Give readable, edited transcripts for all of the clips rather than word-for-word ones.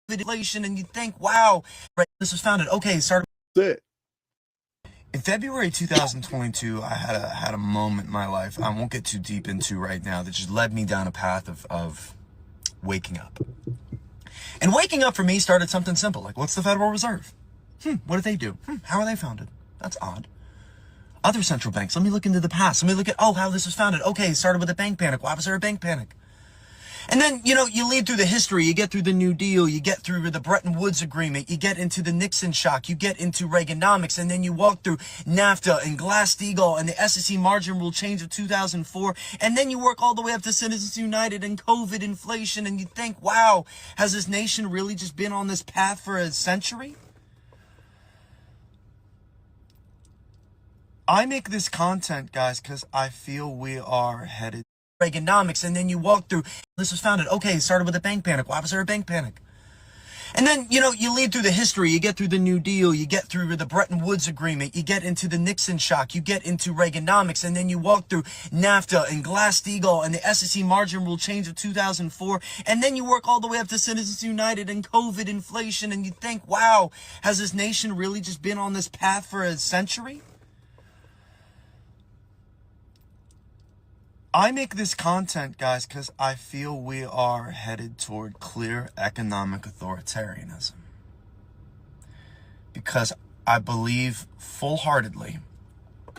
inflation, and you think, wow, right, this was founded. Okay, started. It. In February 2022, I had a moment in my life I won't get too deep into right now that just led me down a path of waking up. And waking up for me started something simple, like what's the Federal Reserve? What do they do? How are they founded? That's odd. Other central banks, let me look into the past. Let me look at, how this was founded. Okay, it started with a bank panic. Why was there a bank panic? And then, you lead through the history, you get through the New Deal, you get through the Bretton Woods Agreement, you get into the Nixon shock, you get into Reaganomics, and then you walk through NAFTA and Glass-Steagall and the SEC margin rule change of 2004, and then you work all the way up to Citizens United and COVID inflation, and you think, wow, has this nation really just been on this path for a century? I make this content, guys, because I feel we are headed Reaganomics, and then you walk through, this was founded, okay, it started with a bank panic. Why was there a bank panic? And then, you lead through the history, you get through the New Deal, you get through the Bretton Woods Agreement, you get into the Nixon shock, you get into Reaganomics, and then you walk through NAFTA and Glass-Steagall and the SEC margin rule change of 2004, and then you work all the way up to Citizens United and COVID inflation, and you think, wow, has this nation really just been on this path for a century? I make this content, guys, because I feel we are headed toward clear economic authoritarianism. Because I believe full-heartedly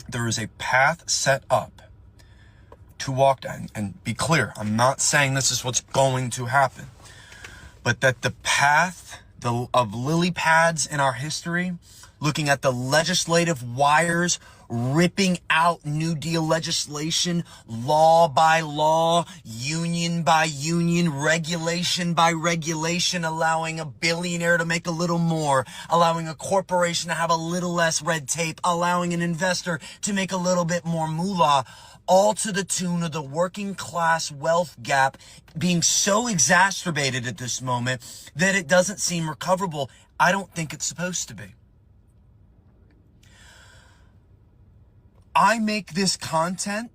there is a path set up to walk down. And be clear, I'm not saying this is what's going to happen. But that the path of lily pads in our history, looking at the legislative wires, ripping out New Deal legislation, law by law, union by union, regulation by regulation, allowing a billionaire to make a little more, allowing a corporation to have a little less red tape, allowing an investor to make a little bit more moolah, all to the tune of the working class wealth gap being so exacerbated at this moment that it doesn't seem recoverable. I don't think it's supposed to be. I make this content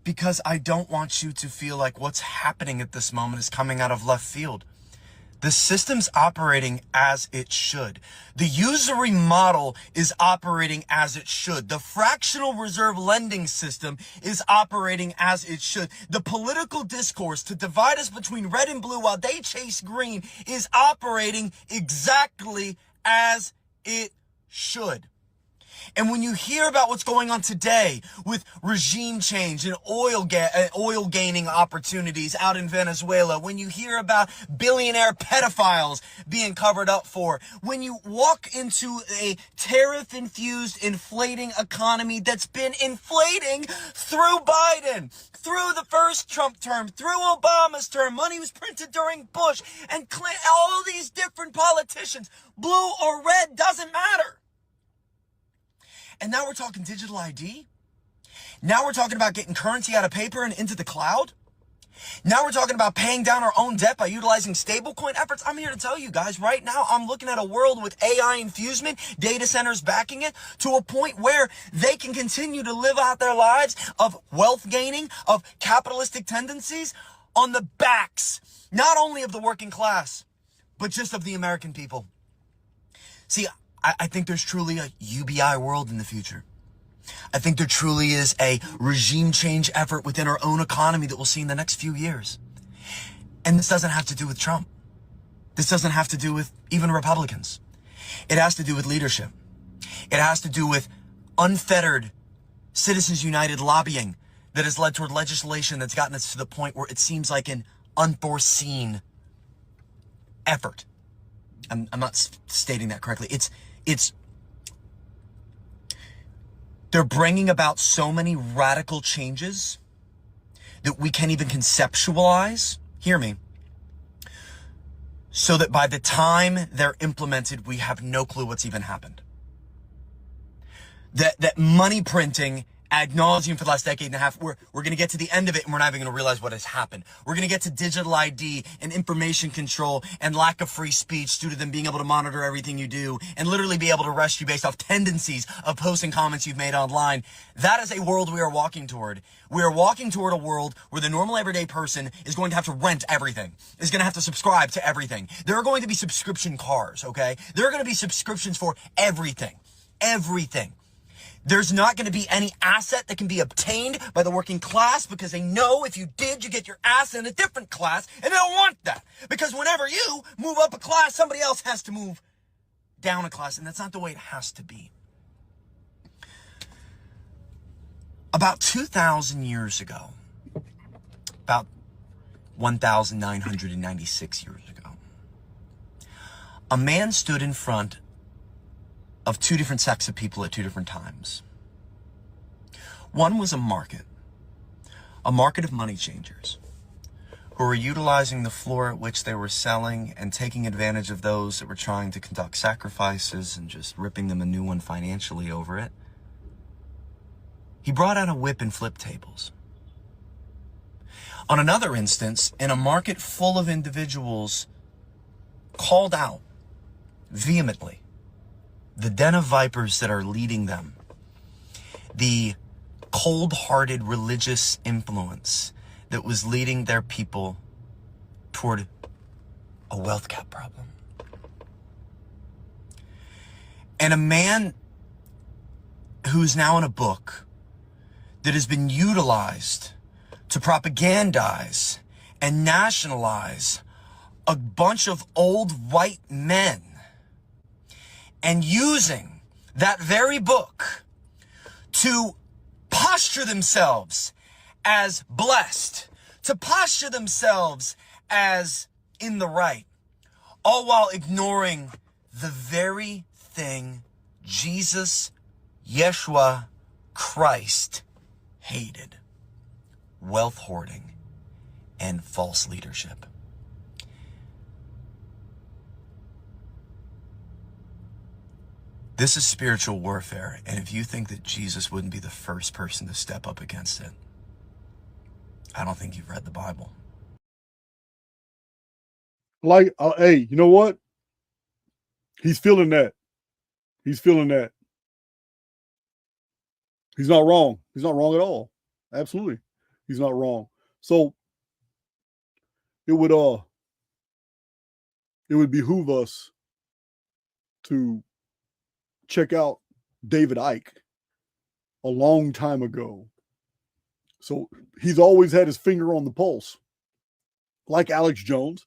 because I don't want you to feel like what's happening at this moment is coming out of left field. The system's operating as it should. The usury model is operating as it should. The fractional reserve lending system is operating as it should. The political discourse to divide us between red and blue while they chase green is operating exactly as it should. And when you hear about what's going on today with regime change and oil gaining opportunities out in Venezuela, when you hear about billionaire pedophiles being covered up for, when you walk into a tariff-infused, inflating economy that's been inflating through Biden, through the first Trump term, through Obama's term, money was printed during Bush and Clinton, all these different politicians, blue or red, doesn't matter. And now we're talking digital ID. Now we're talking about getting currency out of paper and into the cloud. Now we're talking about paying down our own debt by utilizing stablecoin efforts. I'm here to tell you guys right now, I'm looking at a world with AI infusement, data centers backing it to a point where they can continue to live out their lives of wealth gaining, of capitalistic tendencies on the backs, not only of the working class, but just of the American people. See, I think there's truly a UBI world in the future. I think there truly is a regime change effort within our own economy that we'll see in the next few years. And this doesn't have to do with Trump. This doesn't have to do with even Republicans. It has to do with leadership. It has to do with unfettered Citizens United lobbying that has led toward legislation that's gotten us to the point where it seems like an unforeseen effort. I'm not stating that correctly. They're bringing about so many radical changes that we can't even conceptualize. Hear me. So that by the time they're implemented, we have no clue what's even happened. That money printing ad nauseum for the last decade and a half. We're going to get to the end of it and we're not even going to realize what has happened. We're going to get to digital ID and information control and lack of free speech due to them being able to monitor everything you do and literally be able to arrest you based off tendencies of posting comments you've made online. That is a world we are walking toward. We are walking toward a world where the normal everyday person is going to have to rent everything, is going to have to subscribe to everything. There are going to be subscription cars, okay? There are going to be subscriptions for everything. Everything. There's not going to be any asset that can be obtained by the working class because they know if you did, you get your ass in a different class, and they don't want that. Because whenever you move up a class, somebody else has to move down a class, and that's not the way it has to be. About 2,000 years ago, about 1,996 years ago, a man stood in front of two different sects of people at two different times. One was a market of money changers who were utilizing the floor at which they were selling and taking advantage of those that were trying to conduct sacrifices and just ripping them a new one financially over it. He brought out a whip and flipped tables. On another instance, in a market full of individuals called out vehemently the den of vipers that are leading them, the cold-hearted religious influence that was leading their people toward a wealth gap problem. And a man who's now in a book that has been utilized to propagandize and nationalize a bunch of old white men, and using that very book to posture themselves as blessed, to posture themselves as in the right, all while ignoring the very thing Jesus, Yeshua, Christ hated: wealth hoarding and false leadership. This is spiritual warfare, and if you think that Jesus wouldn't be the first person to step up against it, I don't think you've read the Bible. Like, hey, you know what? He's feeling that. He's feeling that. He's not wrong. He's not wrong at all. Absolutely. He's not wrong. So it would behoove us to check out David Icke a long time ago. So he's always had his finger on the pulse. Like Alex Jones,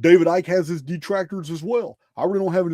David Icke has his detractors as well. I really don't have anything